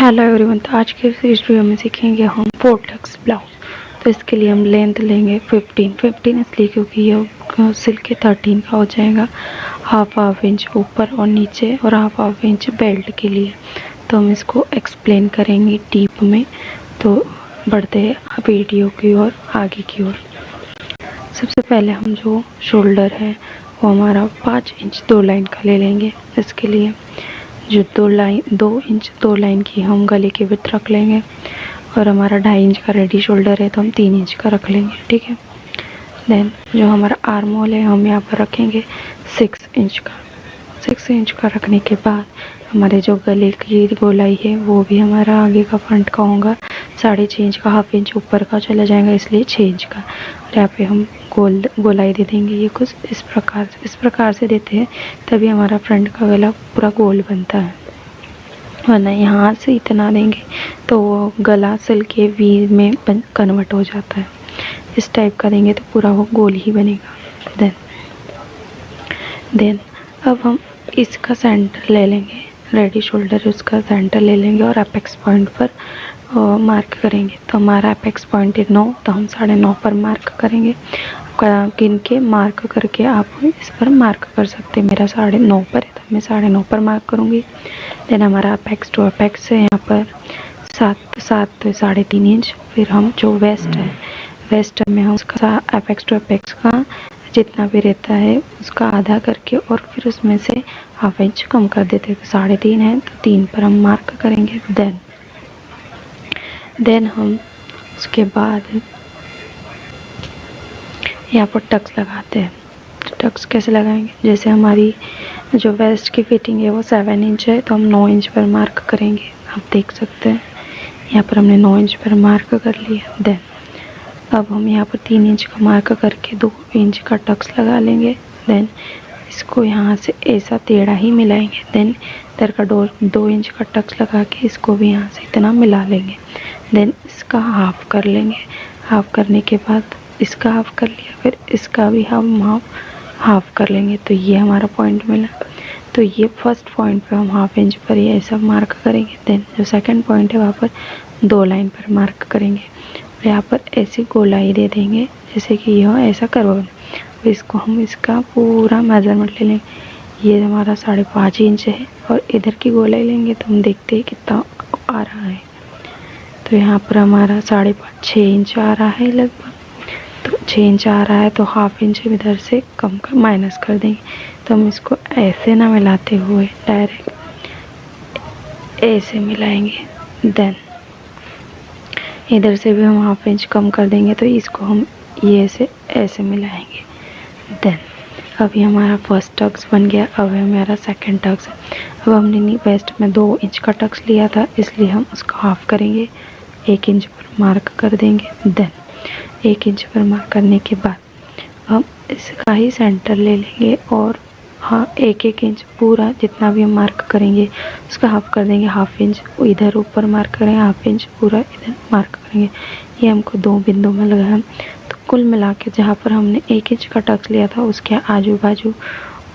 Hello everyone. तो आज के इस वीडियो में सीखेंगे हम फोर्टेक्स ब्लाउज। तो इसके लिए हम लेंथ लेंगे 15 इसलिए क्योंकि ये सिल्क के 13 का हो जाएगा। हाफ इंच ऊपर और नीचे और हाफ इंच बेल्ट के लिए। तो हम इसको एक्सप्लेन करेंगे डीप में। तो बढ़ते हैं वीडियो की ओर, आगे की ओर। सबसे पहले हम जो शोल्डर है वो हमारा 5 इंच 2 लाइन का ले लेंगे। इसके लिए जो 2 इंच 2 लाइन की हम गले के विड्थ रख लेंगे और हमारा 2.5 इंच का रेडी शोल्डर है तो हम 3 इंच का रख लेंगे, ठीक है। देन जो हमारा आर्म होल है हम यहाँ पर रखेंगे 6 इंच का। 6 इंच का रखने के बाद हमारे जो गले की गोलाई है वो भी हमारा आगे का फ्रंट का होगा 6.5 इंच का। हाफ इंच ऊपर का चला जाएगा इसलिए 6 इंच का। और यहाँ पे हम गोलाई दे देंगे। ये कुछ इस प्रकार से देते हैं तभी हमारा फ्रंट का गला पूरा गोल बनता है, वरना यहाँ से इतना देंगे तो वो गला सिल्क के वी में कन्वर्ट हो जाता है। इस टाइप का देंगे तो पूरा वो गोल ही बनेगा। देन अब हम इसका सेंटर ले लेंगे, रेडी शोल्डर उसका सेंटर ले लेंगे और अपेक्स पॉइंट पर मार्क करेंगे। तो हमारा अपेक्स पॉइंट है 9, तो हम 9.5 पर मार्क करेंगे। गिन के मार्क करके आप इस पर मार्क कर सकते हैं। मेरा 9.5 पर है तो मैं 9.5 पर मार्क करूँगी। देन हमारा अपेक्स टू अपेक्स है यहाँ पर 7 तो 3.5 इंच। फिर हम जो वेस्ट में हम उसका अपेक्स टू अपेक्स का जितना भी रहता है उसका आधा करके और फिर उसमें से हाफ इंच कम कर देते हैं। 3.5 है तो 3 पर हम मार्क करेंगे। देन हम उसके बाद यहाँ पर टक्स लगाते हैं। टक्स कैसे लगाएंगे, जैसे हमारी जो वेस्ट की फिटिंग है वो 7 इंच है तो हम 9 इंच पर मार्क करेंगे। आप देख सकते हैं यहाँ पर हमने 9 इंच पर मार्क कर लिया। देन अब हम यहाँ पर 3 इंच का मार्क करके 2 इंच का टक्स लगा लेंगे। देन इसको यहाँ से ऐसा टेढ़ा ही मिलाएंगे। देन इधर का 2 इंच का टक्स लगा के इसको भी यहाँ से इतना मिला लेंगे। देन इसका हाफ कर लेंगे। हाफ करने के बाद इसका हाफ कर लिया, फिर इसका भी हम हाफ कर लेंगे। तो ये हमारा पॉइंट मिला। तो ये फर्स्ट पॉइंट पे हम हाफ इंच पर ये ऐसा मार्क करेंगे। देन जो सेकंड पॉइंट है वहाँ पर 2 लाइन पर मार्क करेंगे। यहाँ पर ऐसी गोलाई दे देंगे जैसे कि यह ऐसा करवा। इसको हम इसका पूरा मेजरमेंट ले लेंगे। ये हमारा 5.5 इंच है और इधर की गोलाई लेंगे तो हम देखते हैं कितना आ रहा है। तो यहाँ पर हमारा 6 इंच आ रहा है लगभग। तो 6 इंच आ रहा है तो हाफ इंच इधर से कम कर माइनस कर देंगे। तो हम इसको ऐसे ना मिलाते हुए डायरेक्ट ऐसे मिलाएंगे। देन इधर से भी हम हाफ इंच कम कर देंगे तो इसको हम ये से ऐसे मिलाएंगे। देन अभी हमारा फर्स्ट टक्स बन गया। अब हमारा सेकंड टक्स। अब हमने वेस्ट में 2 इंच का टक्स लिया था इसलिए हम उसका हाफ करेंगे, 1 इंच पर मार्क कर देंगे। देन 1 इंच पर मार्क करने के बाद हम इसका ही सेंटर ले लेंगे और हाँ 1 इंच पूरा जितना भी हम मार्क करेंगे उसका हाफ कर देंगे। हाफ इंच इधर ऊपर मार्क करेंगे, हाफ इंच पूरा इधर मार्क करेंगे। ये हमको 2 बिंदु में लगाया। तो कुल मिला के जहाँ पर हमने 1 इंच का टक्स लिया था उसके आजू बाजू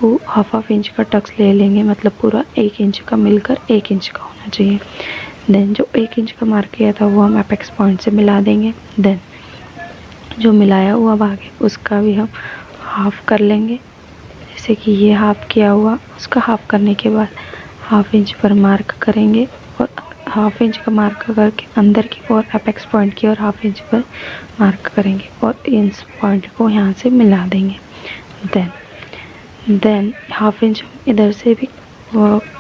वो हाफ इंच का टक्स ले लेंगे, मतलब पूरा 1 इंच का मिलकर 1 इंच का होना चाहिए। देन जो 1 इंच का मार्क किया था वो हम अपेक्स पॉइंट से मिला देंगे। देन जो मिलाया हुआ भाग है उसका भी हम हाफ कर लेंगे, जैसे कि ये हाफ किया हुआ। उसका हाफ करने के बाद हाफ इंच पर मार्क करेंगे और हाफ इंच का मार्क करके अंदर की ओर अपेक्स पॉइंट की और हाफ इंच पर मार्क करेंगे और इस पॉइंट को यहाँ से मिला देंगे। देन हाफ इंच इधर से भी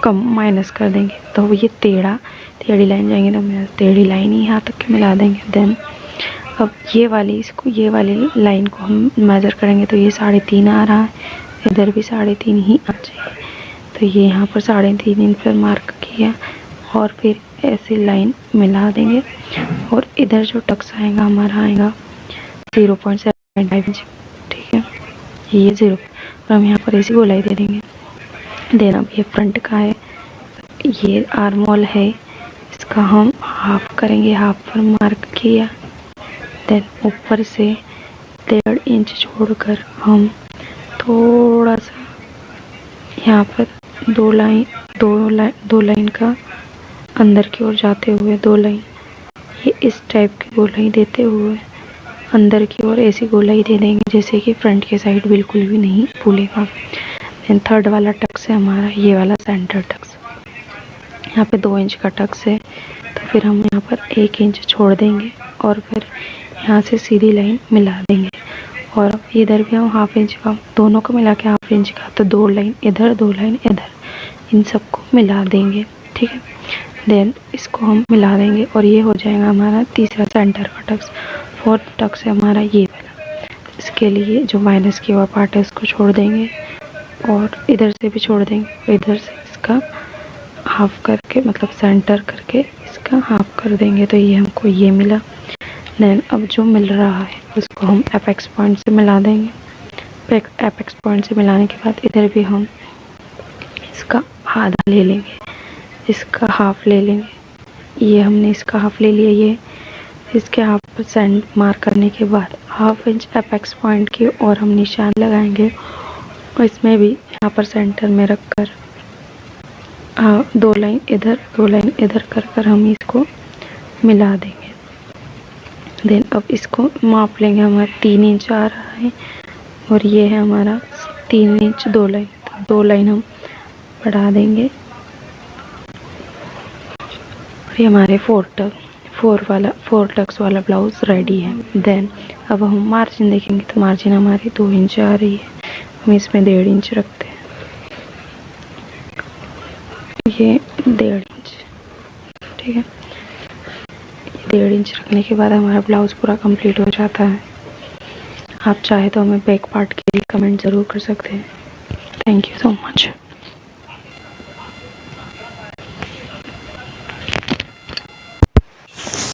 कम माइनस कर देंगे तो ये टेढ़ी लाइन जाएंगे तो टेढ़ी लाइन ही यहाँ तक मिला देंगे। देन अब ये वाली लाइन को हम मेज़र करेंगे तो ये 3.5 आ रहा है, इधर भी 3.5 ही आ चाहिए। तो ये यहाँ पर 3.5 इंच पर मार्क किया और फिर ऐसी लाइन मिला देंगे और इधर जो टक्स आएगा हमारा आएगा 0.75 इंच, ठीक है। ये 0 और हम यहाँ पर ऐसी गोलाई दे देंगे। देन अब ये फ्रंट का है, ये आर्म होल है, इसका हम हाफ करेंगे। हाफ पर मार्क किया। देन ऊपर से 1.5 इंच छोड़कर हम थोड़ा सा यहाँ पर 2 लाइन का अंदर की ओर जाते हुए 2 लाइन, ये इस टाइप की गोलाई देते हुए अंदर की ओर ऐसी गोलाई दे देंगे जैसे कि फ्रंट के साइड बिल्कुल भी नहीं भूलेगा। देन थर्ड वाला टक्स है हमारा ये वाला सेंटर टक्स, यहाँ पे 2 इंच का टक्स है, तो फिर हम यहाँ पर 1 इंच छोड़ देंगे और फिर यहाँ से सीधी लाइन मिला देंगे। और इधर भी हम हाफ इंच का, दोनों को मिला के हाफ इंच का, तो 2 लाइन इधर 2 लाइन इधर, इन सबको मिला देंगे। ठीक है, देन इसको हम मिला देंगे और ये हो जाएगा हमारा तीसरा सेंटर का टक्स। फोर्थ टक्स है हमारा ये वाला, इसके लिए जो माइनस किया हुआ पार्ट है उसको छोड़ देंगे और इधर से भी छोड़ देंगे, इधर से इसका हाफ करके मतलब सेंटर करके इसका हाफ कर देंगे, तो ये हमको ये मिला। देन अब जो मिल रहा है उसको हम एपेक्स पॉइंट से मिला देंगे। एपेक्स पॉइंट से मिलाने के बाद इधर भी हम इसका आधा ले लेंगे, इसका हाफ ले लेंगे। ये हमने इसका हाफ ले लिया, ये इसके हाफ पर सेंड मार्क करने के बाद हाफ इंच एपेक्स पॉइंट की और हम निशान लगाएंगे और इसमें भी यहाँ पर सेंटर में रख कर 2 लाइन इधर 2 लाइन इधर कर कर हम इसको मिला देंगे। देन अब इसको माप लेंगे, हमारा 3 इंच आ रहा है और ये है हमारा 3 इंच 2 लाइन, तो 2 लाइन हम बढ़ा देंगे और ये हमारे 4 टक्स वाला ब्लाउज रेडी है। देन अब हम मार्जिन देखेंगे, तो मार्जिन हमारी 2 इंच आ रही है, हम इसमें 1.5 इंच रखते हैं, ये 1.5 इंच। ठीक है, 1.5 इंच रखने के बाद हमारा ब्लाउज पूरा कंप्लीट हो जाता है। आप चाहे तो हमें बैक पार्ट के लिए कमेंट ज़रूर कर सकते हैं। Thank you so much.